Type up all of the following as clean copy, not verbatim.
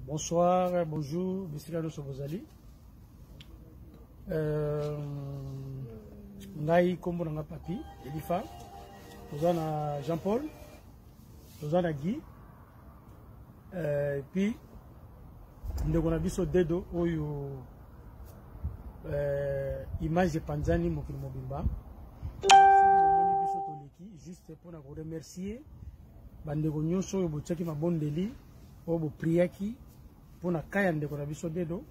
Bonsoir, bonjour, monsieur Alonso Bozali. Ngai kombo nanga papi, Elifa. Tozana Jean-Paul. Tozana Guy. Puis ndeko na biso dedo oyo image de Panzani mokili mobimba. Juste pour nous remercier, bandeko nyonso oyo botiaki mabondeli oyo bopriaki mpona kaya ndeko na biso dedo.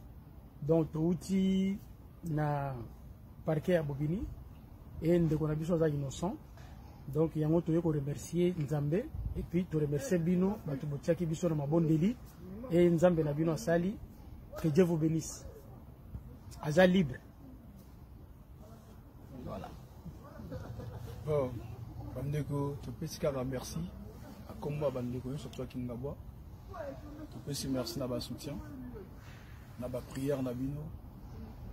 Donc touti na parquet ya Bobini et ndeko na biso aza innocent. Donc yango toye ko remercier Nzambe et puis to remercier bino bato botiaki biso na mabondeli et Nzambe na bino asali. Que Dieu vous bénisse. Aza libre. Voilà. Bon, bandeko to pesika merci à komba bandeko surtout ki ngabwa. To pesi merci na ba soutien, na ba prière na bino,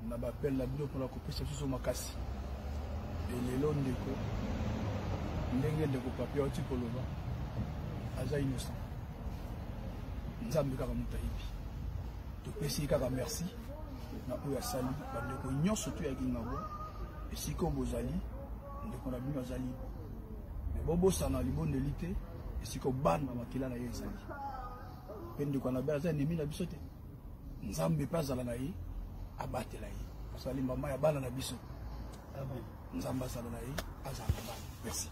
na ba appel na bino pour la kopesa biso makasi. Et lelo ndeko ndenge ndeko papier oti koloba aza innocent. Nzambe kaka mutayibi. To pesi kaka merci na oyo asali bandeko nyonso to ya ngabwa. Et si ko bozali ndeko na bino azali mais bobo sana libondeli te esiko bana makila na ye ezali pe ndeko na baza nemi na biso te Nzambe pa azala na ye abatela ye asali mama ya bana na biso. Amen. Nzambe azala na ye azala na bana. Merci.